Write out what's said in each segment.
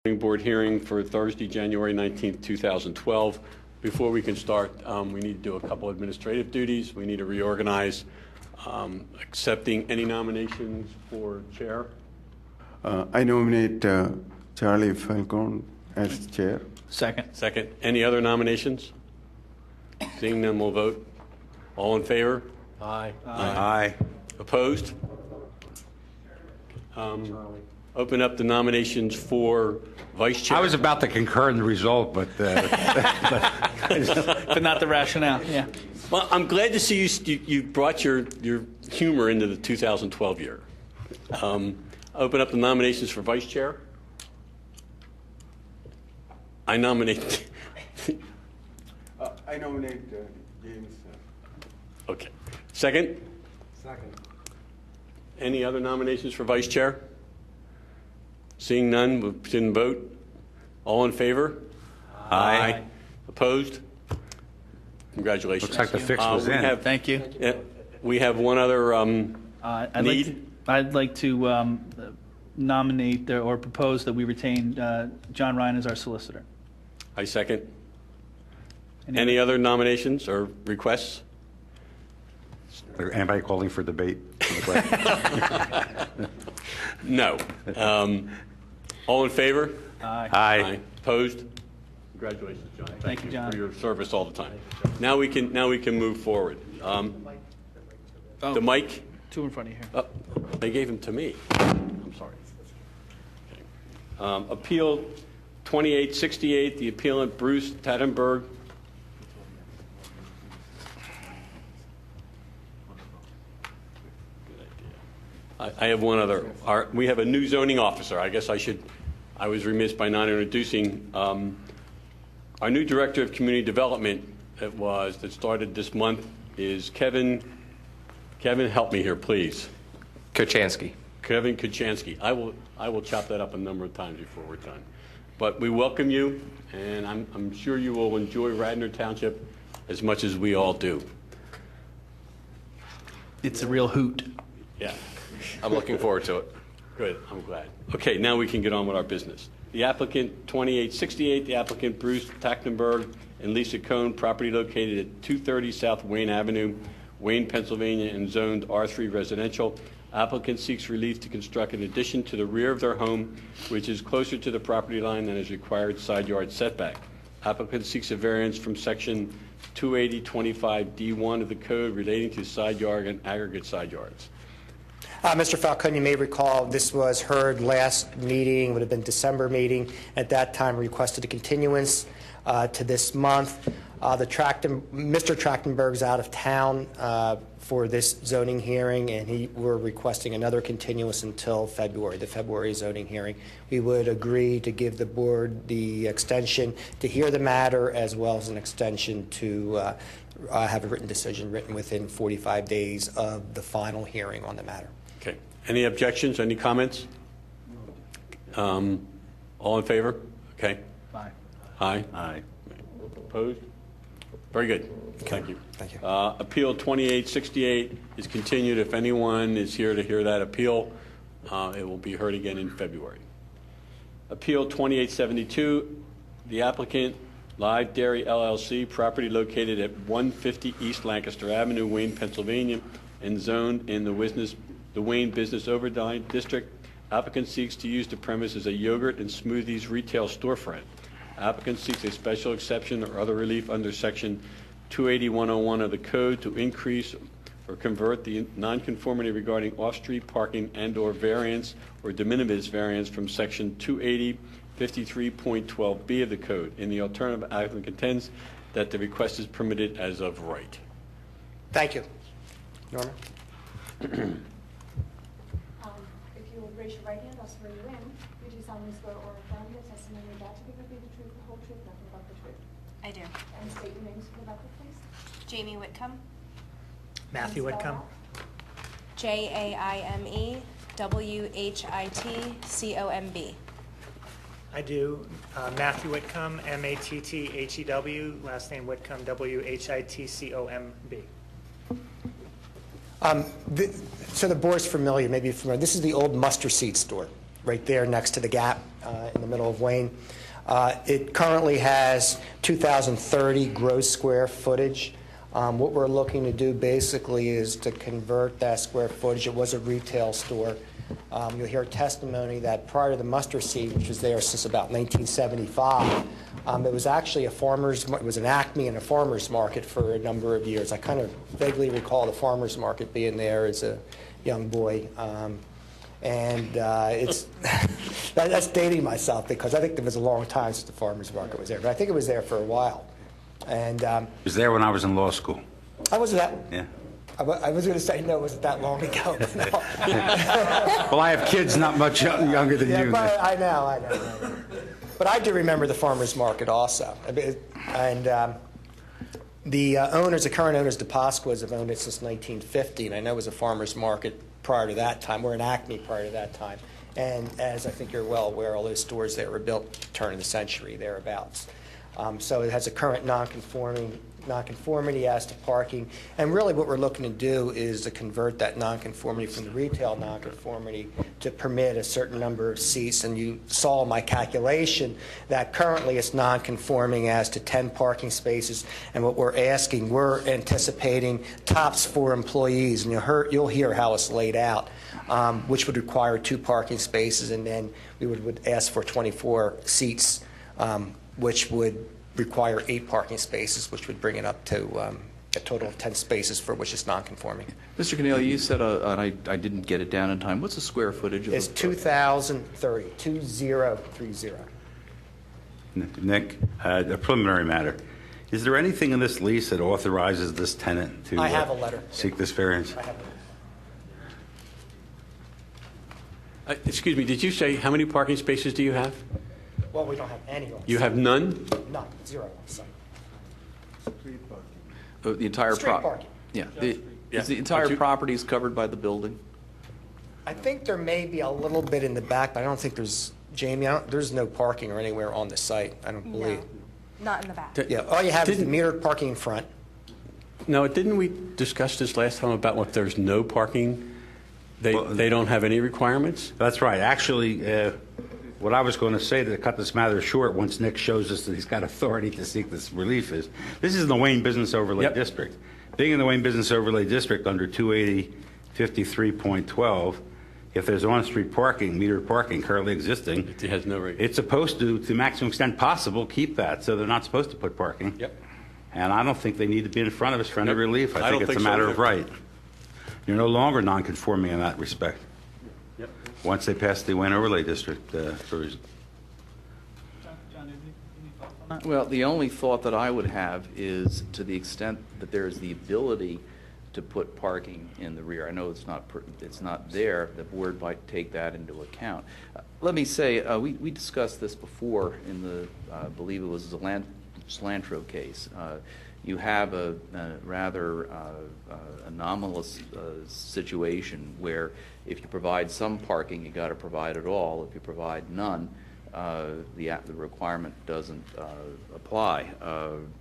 Board hearing for Thursday, January 19th, 2012. Before we can start, we need to do a couple administrative duties. We need to reorganize. Accepting any nominations for chair. I nominate Charlie Falcone as chair. Second. Any other nominations? Seeing none, we'll vote. All in favor? Aye. Aye. Opposed? Open up the nominations for vice chair. I was about to concur in the result, but but not the rationale. Yeah. Well, I'm glad to see you brought your humor into the 2012 year. Open up the nominations for vice chair. I nominate. I nominate James. Okay. Second. Any other nominations for vice chair? Seeing none, we'll proceed and vote. All in favor? Aye. Opposed? Congratulations. looks like the fix was in. Thank you. We have one other need. I'd like to nominate or propose that we retain John Ryan as our solicitor. I second. Any other nominations or requests? Anybody calling for debate? No. All in favor? Aye. Opposed? Congratulations, John. Thank you, John. For your service all the time. Now we can move forward. The mic. Two in front of you here. They gave him to me. I'm sorry. Okay. Appeal 2868. The appellant Bruce Tattenberg. I have one other. We have a new zoning officer. I guess I was remiss by not introducing our new director of community development that started this month is Kevin. Kevin, help me here, please. Kochanski. Kevin Kochanski. I will chop that up a number of times before we're done. But we welcome you, and I'm sure you will enjoy Radnor Township as much as we all do. It's a real hoot. Yeah. I'm looking forward to it. Good, I'm glad. Okay, now we can get on with our business. The applicant, 2868, the applicant Bruce Tachtenberg and Lisa Cohn, property located at 230 South Wayne Avenue, Wayne, Pennsylvania, and zoned R3 residential. Applicant seeks relief to construct an addition to the rear of their home, which is closer to the property line than is required side yard setback. Applicant seeks a variance from section 280.25D1 of the code relating to side yard and aggregate side yards. Mr. Falcone, you may recall this was heard last meeting, would have been December meeting. At that time, requested a continuance to this month. Mr. Trachtenberg's out of town for this zoning hearing, and we're requesting another continuance until February, the February zoning hearing. We would agree to give the board the extension to hear the matter, as well as an extension to have a written decision written within 45 days of the final hearing on the matter. Okay. Any objections? Any comments? All in favor? Okay. Aye. Aye. Opposed? Very good. Okay. Thank you. Thank you. Appeal 2868 is continued. If anyone is here to hear that appeal, it will be heard again in February. Appeal 2872, the applicant, Live Dairy LLC, property located at 150 East Lancaster Avenue, Wayne, Pennsylvania, and zoned in the Wayne Business Overnight District. Applicant seeks to use the premise as a yogurt and smoothies retail storefront. Applicant seeks a special exception or other relief under section 280.101 of the code to increase or convert the nonconformity regarding off-street parking and/or variance or de minimis variance from section 280.53.12b of the code. In the alternative, applicant contends that the request is permitted as of right. Thank you. Norma? If you will raise your right hand, I'll swear you in. You do solemnly swear or affirm the testimony you're about to give will be the truth, the whole truth, nothing but the truth. I do. And state your names for the record, please. Jamie Whitcomb. Matthew Whitcomb. JAIMEWHITCOMB. I do. Matthew Whitcomb, M-A-T-T-H-E-W, last name Whitcomb, W-H-I-T-C-O-M-B. So the board's familiar, maybe familiar. This is the old mustard seed store. right there next to the Gap in the middle of Wayne. It currently has 2,030 gross square footage. What we're looking to do basically is to convert that square footage. It was a retail store. You'll hear testimony that prior to the mustard seed, which was there since about 1975, it was actually it was an Acme and a farmer's market for a number of years. I kind of vaguely recall the farmer's market being there as a young boy. It's that's dating myself because I think it was a long time since the farmer's market was there, but I think it was there for a while. And It was there when I was in law school. I was that. Yeah. I was going to say no, it wasn't that long ago. But no. Well, I have kids not much younger than Yeah, you. but I know. But I do remember the farmer's market also. And the current owners, DePasquas, have owned it since 1950, and I know it was a farmer's market prior to that time. We're in Acme prior to that time. And as I think you're well aware, all those stores there were built turn of the century, thereabouts. So it has a current nonconformity as to parking. And really what we're looking to do is to convert that nonconformity from the retail nonconformity to permit a certain number of seats. And you saw my calculation that currently it's nonconforming as to 10 parking spaces. And what we're anticipating tops 4 employees. And you'll hear how it's laid out, which would require 2 parking spaces. And then we would ask for 24 seats, which would require 8 parking spaces, which would bring it up to a total of 10 spaces for which it's non-conforming. Mr. Cornelia, you said, and I didn't get it down in time, what's the square footage of It's 2,030, 2030. Nick, a preliminary matter. Is there anything in this lease that authorizes this tenant to I have a letter. seek this variance? I have Excuse me, did you say how many parking spaces do you have? Well, we don't have any on You have none? None, 0 on site. the entire Street parking. Yeah. Yeah. Is the entire But you- property is covered by the building? I think there may be a little bit in the back, but I don't think there's, Jamie, there's no parking or anywhere on the site, I don't believe. No, not in the back. Yeah, all you have is the Didn't- metered parking in front. No, didn't we discuss this last time about if there's no parking, they don't have any requirements? That's right. Actually, what I was going to say to cut this matter short, once Nick shows us that he's got authority to seek this relief, is this is the Wayne Business Overlay Yep. District. Being in the Wayne Business Overlay District under 280-53.12, if there's on-street parking, metered parking currently existing, It has no regulation. it's supposed to the maximum extent possible, keep that, so they're not supposed to put parking. Yep. And I don't think they need to be in front of us for any Nope. relief. I I think don't it's a think so matter either. of right. You're no longer non-conforming in that respect. Yep. Once they pass the Wayne Overlay District provision. Well, the only thought that I would have is to the extent that there is the ability to put parking in the rear. I know it's not there. The board might take that into account. Let me say, we discussed this before in the, I believe it was the Cilantro case. You have a rather anomalous situation where if you provide some parking, you got to provide it all. If you provide none, the requirement doesn't apply.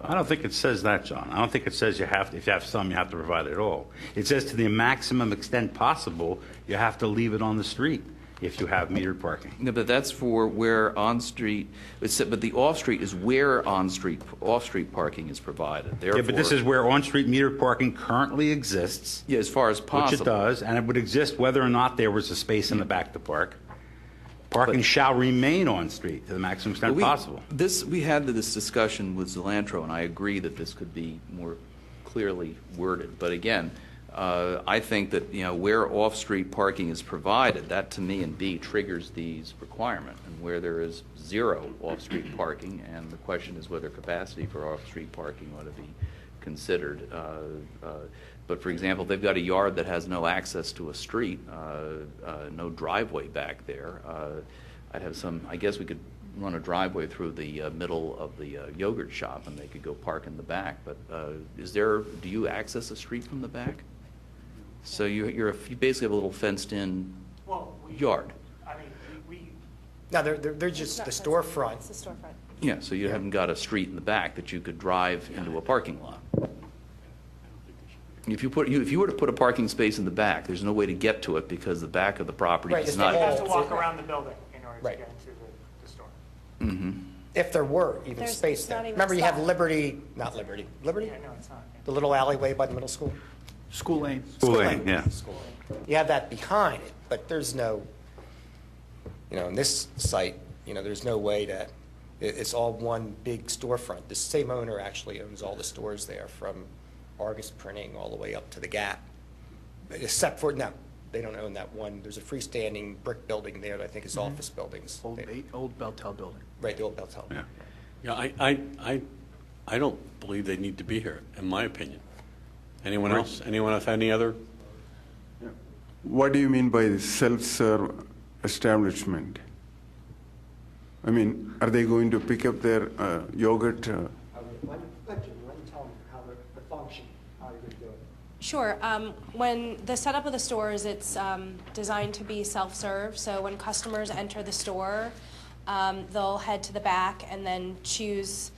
I don't think it says that, John. I don't think it says if you have some, you have to provide it all. It says to the maximum extent possible, you have to leave it on the street if you have metered parking. No, but that's for where on-street, but the off-street is where off-street parking is provided. Yeah, but this is where on-street metered parking currently exists, Yeah, as far as possible. which it does, and it would exist whether or not there was a space in the back to park. Parking shall remain on-street to the maximum extent possible. We had this discussion with Cilantro, and I agree that this could be more clearly worded. But again, I think that where off-street parking is provided, that to me in B triggers these requirement, and where there is 0 off-street parking, and the question is whether capacity for off-street parking ought to be considered. But for example, they've got a yard that has no access to a street, no driveway back there. I guess we could run a driveway through the middle of the yogurt shop and they could go park in the back. But do you access a street from the back? So you basically have a little fenced-in yard. I mean, No, they're just the storefront. It's the storefront. Yeah, so you haven't got a street in the back that you could drive into a parking lot. If you were to put a parking space in the back, there's no way to get to it because the back of the property Right, is it's not. the You have to whole- walk around the building in order to Right. get into the store. If there were even There's- space it's there. not even Remember, you have stopped. Liberty, Liberty? Yeah, no, it's not. The little alleyway by the middle school? School lane. School lane, yeah. You have that behind it, but there's no, in this site, there's no way to, it's all one big storefront. The same owner actually owns all the stores there, from Argus Printing all the way up to the Gap. Except for, no, they don't own that one. There's a freestanding brick building there that I think is office buildings. Old Beltel building. Right, the old Beltel. Yeah. Yeah, I don't believe they need to be here, in my opinion. Anyone else? Anyone else have any other? What do you mean by self-serve establishment? I mean, are they going to pick up their yogurt? Let you tell them how the function, how you're going to do it. Sure. When the setup of the stores, it's designed to be self-serve. So when customers enter the store, they'll head to the back and then choose,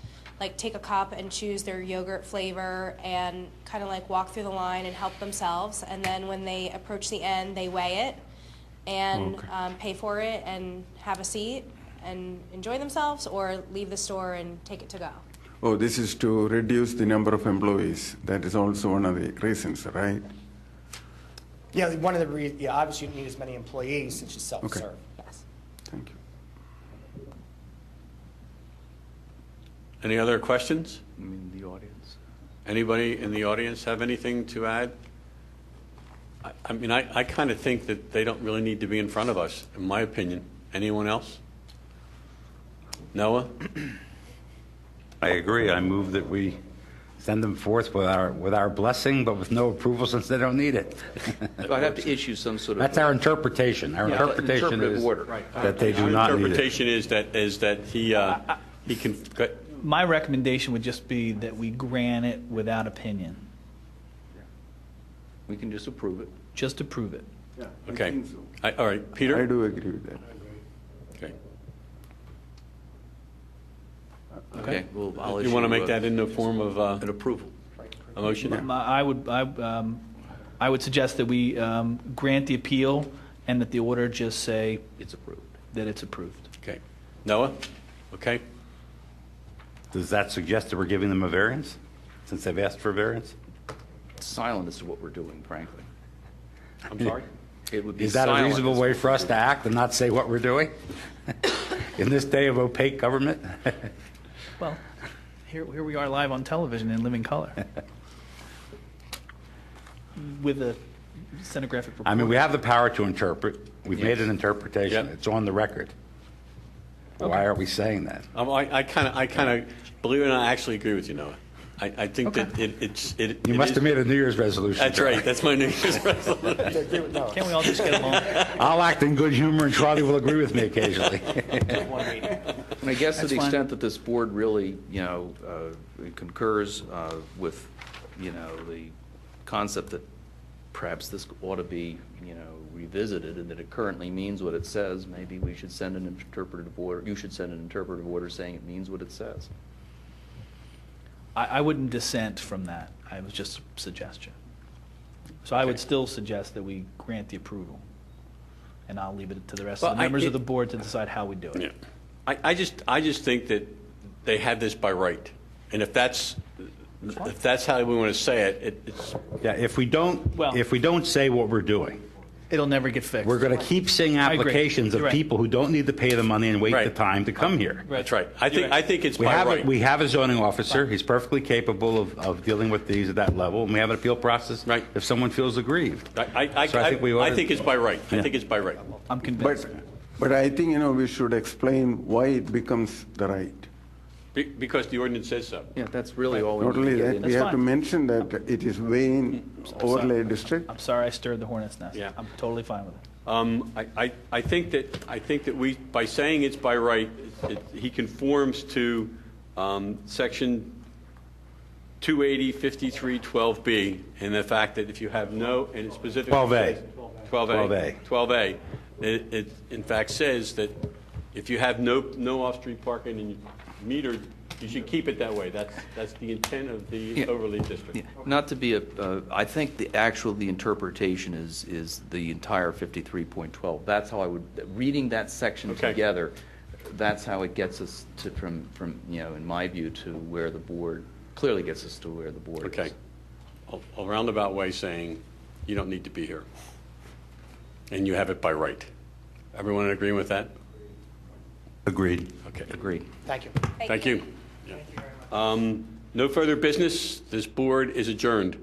take a cup and choose their yogurt flavor and kind of walk through the line and help themselves. And then when they approach the end, they weigh it and pay for it and have a seat and enjoy themselves, or leave the store and take it to go. Oh, this is to reduce the number of employees. That is also one of the reasons, right? Yeah, one of the obviously you need as many employees since it's self-serve. Yes. Thank you. Any other questions? I mean, the audience. Anybody in the audience have anything to add? I kind of think that they don't really need to be in front of us, in my opinion. Anyone else? Noah? I agree. I move that we send them forth with our blessing, but with no approval since they don't need it. So I'd have to issue some sort of. That's our interpretation. Our interpretation interpretive is order. that they do Our not need it. interpretation is that he can, My recommendation would just be that we grant it without opinion. We can just approve it. Just approve it. Yeah, okay. I think so. All right, Peter? I do agree with that. Okay. Okay, well, I'll issue. You want to make that in the form of an approval. a motion? I would suggest that we grant the appeal and that the order just say It's approved. that it's approved. Okay. Noah? Okay. Does that suggest that we're giving them a variance, since they've asked for a variance? It's silent as to what we're doing, frankly. I'm sorry? It would be Is that a silent reasonable as- way for us to act and not say what we're doing? In this day of opaque government? Well, here we are live on television in living color. With a stenographic report. I mean, we have the power to interpret. We've made an Yes. interpretation. Yep. It's on the record. Why aren't we saying that? I kind of, believe it or not, I actually agree with you, Noah. I think that it You must have made a New Year's resolution. That's right. That's my New Year's resolution. Can't we all just get along? I'll act in good humor, and Charlie will agree with me occasionally. And I guess to That's the fine. extent that this board really, concurs with, the concept that perhaps this ought to be, revisited, and that it currently means what it says, maybe we should send an interpretive order, you should send an interpretive order saying it means what it says. I wouldn't dissent from that. I was just a suggestion. So I would still suggest that we grant the approval. And I'll leave it to the rest of Well, the members of the board to decide how we do it. Yeah. I just think that they have this by right. And if that's how we want to say it, it's, Yeah, if we don't say what we're doing, It'll never get fixed. we're going to keep seeing I agree. applications of You're right. people who don't need to pay the money and wait the Right. time to come here. that's right. I think it's We by have, right. we have a zoning officer. He's perfectly capable of dealing with these at that level, and we have an appeal process Right. if someone feels aggrieved. I So I think we ought to- think it's by right. I Yeah. think it's by right. I'm convinced. But I think, we should explain why it becomes the right. Because the ordinance says so. Yeah, that's really all we Not need to only get that, in. we have to fine. mention that it is Wayne overlay district. I'm sorry I stirred the hornet's nest. Yeah. I'm totally fine with it. I think that we, by saying it's by right, he conforms to section 280-53-12B, and the fact that if you have no, and it specifically 12A. says 12A, it in fact says that if you have no off-street parking and you metered You should keep it that way. That's the intent of the Yeah. overlay district. Yeah, not to be I think the interpretation is the entire 53.12. That's how I would, reading that section Okay. together, that's how it gets us to, from, in my view, to where the board, clearly gets us to where the board is. Okay. A roundabout way saying you don't need to be here. And you have it by right. Everyone in agreement with that? Agreed. Okay. Agreed. Thank you. Thank you. No further business. This board is adjourned.